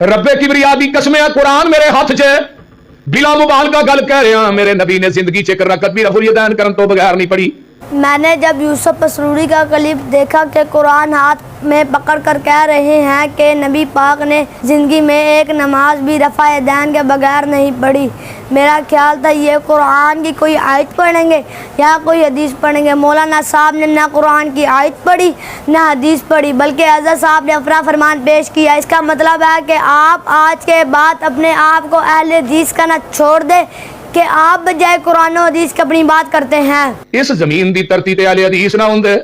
रब्बे किबरिया दी कसम है, कुरान मेरे हाथ च बिला मुबालगा गल कह रहा, मेरे नबी ने जिंदगी च एक रकत भी रफुल यदैन करन तो बगैर नहीं पढ़ी। मैंने जब यूसुफ पसरूरी का क्लिप देखा कि कुरान हाथ में पकड़ कर कह रहे हैं कि नबी पाक ने ज़िंदगी में एक नमाज भी रफ़ा यदैन के बगैर नहीं पढ़ी, मेरा ख्याल था ये कुरान की कोई आयत पढ़ेंगे या कोई हदीस पढ़ेंगे। मौलाना साहब ने ना कुरान की आयत पढ़ी ना हदीस पढ़ी, बल्कि अज़हर साहब ने अपना फरमान पेश किया। इसका मतलब है कि आप आज के बाद अपने आप को अहले हदीस का ना छोड़ दे कि आप बजाय कुरान और हदीस की अपनी बात करते हैं। इस जमीन दी धरती ते अहले हदीस ना हुंदे,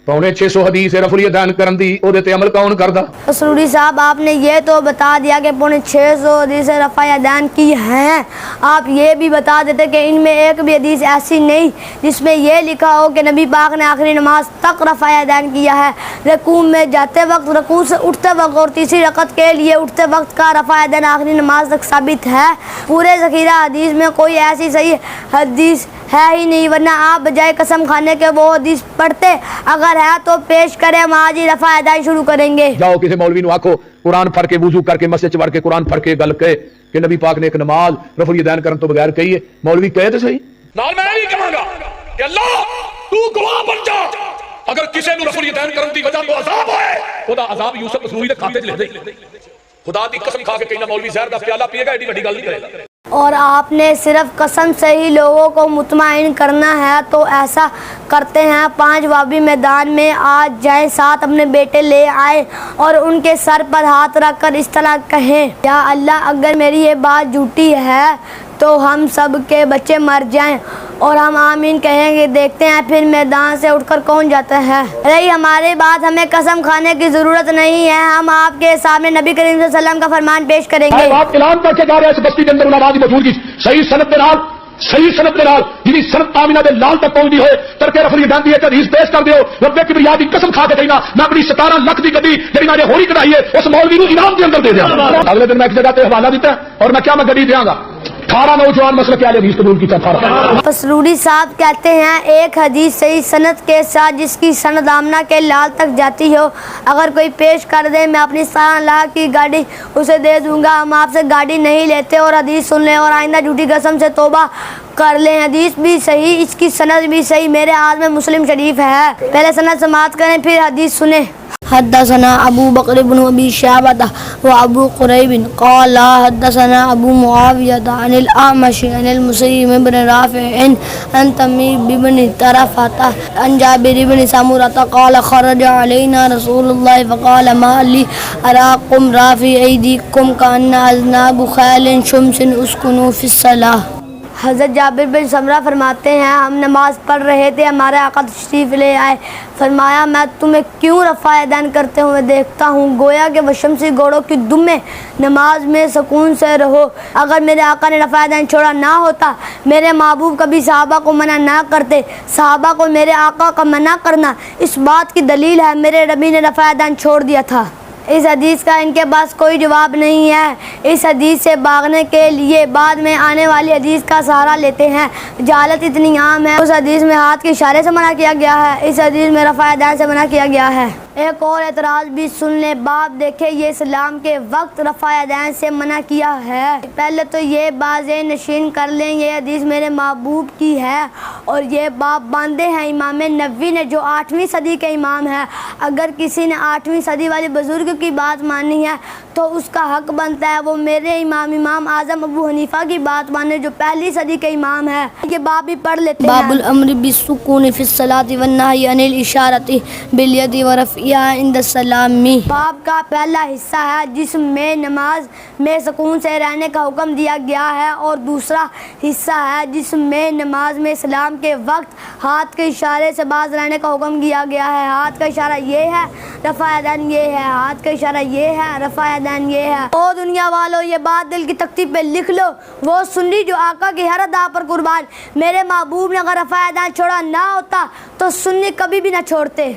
पौने 600 हदीस रफुल यदैन करन दी, ओदे ते अमल कौन करदा? पसरूरी साहब, आपने ये तो बता दिया कि पौने 600 हदीस रफ़ा यदैन की हैं, आप ये भी बता देते कि इनमें एक भी हदीस ऐसी नहीं जिसमें ये लिखा हो कि नबी पाक ने आखिरी नमाज तक रफ़ा यदैन किया है। रकूम में जाते वक्त, रकूम से उठते वक्त और तीसरी रकत के लिए उठते वक्त का रफ़ा यदैन आखिरी नमाज तक साबित है। पूरे ज़ख़ीरा हदीस में कोई ऐसी सही हदीस है ही नहीं, वरना आप बजाय कसम खाने के वो हदीस पढ़ते। अगर है तो पेश करें, हम आज ही रफ़ा यदैन शुरू करेंगे। जाओ किसी मौलवी नु आखो कुरान फड़ के वुजू करके मस्जिद च वड़ के कुरान फड़ के गल कहे कि नबी पाक ने एक नमाज रफुल यदैन करन तो बगैर कही है। मौलवी कहे तो सही। नाल मैं नहीं कहूंगा कि अल्लाह तू गवाह बन जा, अगर किसी नु रफुल यदैन करन दी वजह तो अजाब होए, ओदा अजाब यूसुफ पसरूरी दे खाते च लिख दे। खुदा दी कसम खा के कहना मौलवी जहर दा प्याला पिएगा, एडी बड़ी गल नहीं करेगा। और आपने सिर्फ कसम से ही लोगों को मुतमईन करना है तो ऐसा करते हैं, 5 वाबी मैदान में आज जाएं, साथ अपने बेटे ले आए और उनके सर पर हाथ रख कर इस तरह कहें, या अल्लाह अगर मेरी ये बात झूठी है तो हम सब के बच्चे मर जाएं, और हम आमीन कहेंगे। देखते हैं फिर मैदान से उठकर कौन जाता है। रही हमारी बात, हमें कसम खाने की जरूरत नहीं है, हम आपके सामने नबी करीम सल्लल्लाहु अलैहि वसल्लम का फरमान पेश करेंगे। आप ऐलान करके जा रहे हैं इस बस्ती के अंदर उलमा दी मौजूदगी सही सनद दे नाल, सही सनद दे नाल जिहदी सनद आमिना दे लाल तक पहुंचदी होए तरके रफुल यदैन दी हदीस पेश कर दियो। रब्बे किबरिया दी कसम खा के कहना, मैं अपनी 17 लाख दी गड्डी जिहड़ी मैं होरी कढ़ाई है उस मौलवी नूं इनाम दे अंदर दे दियां। अगले दिन मैं एक जगह पे हवाला दिता और मैं क्या मैं गड्डी देंगा। 18 नौजवान मसले के हदीस कबूल की था। पसरूरी साहब कहते हैं एक हदीस सही सनद के साथ जिसकी सनद आमना के लाल तक जाती हो, अगर कोई पेश कर दे मैं अपनी 17 लाख की गाड़ी उसे दे दूंगा। हम आपसे गाड़ी नहीं लेते और हदीस सुन लें और आइंदा झूठी कसम से तौबा कर लें। हदीस भी सही, इसकी सनद भी सही, मेरे हाथ में मुस्लिम शरीफ है। पहले सनद समाअत करें फिर हदीस सुने। हद्दसना अबू बकर इब्न अबी शैबा व अबू कुरैब क़ाला हद्दसना अबू मुआविया अनिल आमश अनिल मुसय्यब इब्न राफ़ि अन तमीम इब्न तरफ़ता अन जाबिर इब्न समुरा क़ाल ख़रज अलैना रसूलुल्लाह फ़क़ाल मा ली अराकुम राफ़ि ऐदीकुम कअन्ना अज़नाबु ख़ैलिन शुम्सिन उस्कुनू फ़िस्सलाह। हज़रत जाबिर बिन समरा फरमाते हैं हम नमाज पढ़ रहे थे, हमारे आका तशरीफ़ ले आए, फरमाया मैं तुम्हें क्यों रफ़ा यदैन करते हुए देखता हूँ, गोया के वशमसी घोड़ों की दुम में नमाज में सुकून से रहो। अगर मेरे आका ने रफ़ा यदैन छोड़ा ना होता, मेरे महबूब कभी सहाबा को मना ना करते। सहाबा को मेरे आका का मना करना इस बात की दलील है मेरे नबी ने रफ़ा यदैन छोड़ दिया था। इस हदीस का इनके पास कोई जवाब नहीं है। इस हदीस से भागने के लिए बाद में आने वाली हदीस का सहारा लेते हैं। जालत इतनी आम है, उस हदीस में हाथ के इशारे से मना किया गया है, इस हदीस में रफ़ा यदैन से मना किया गया है। एक और एतराज भी सुन ले, बाप देखे ये इस्लाम के वक्त रफ़ा यदैन से मना किया है। पहले तो ये बाज़े नशीन कर लें, ये हदीस मेरे महबूब की है और ये बाप बांधे हैं इमाम नबवी ने जो 8वीं सदी के इमाम है। अगर किसी ने 8वीं सदी वाले बुजुर्ग की बात माननी है तो उसका हक बनता है वो मेरे इमाम आज़म अबू हनीफा की बात माने जो 1ली सदी के इमाम है। ये बाप भी पढ़ लेते हैं। बाबुल अम्र बिस्सुकून फिस्सलाति वन्नही अनिल इशारति बिल यदि व रफ़िया इंद सलामी। बाप का पहला हिस्सा है जिसमें नमाज में सुकून से रहने का हुक्म दिया गया है और दूसरा हिस्सा है जिसमें नमाज में सलाम के वक्त हाथ के इशारे से बाज रहने का हुक्म दिया गया है। हाथ का इशारा ये है, रफ़ा यदैन ये है, हाथ का इशारा ये है, रफ़ा यदैन ये है। ओ दुनिया वालों, ये बात दिल की तख्ती पे लिख लो, वो सुन्नी जो आका की हर अदा पर कुर्बान। मेरे महबूब ने अगर रफ़ा यदैन छोड़ा ना होता तो सुन्नी कभी भी ना छोड़ते।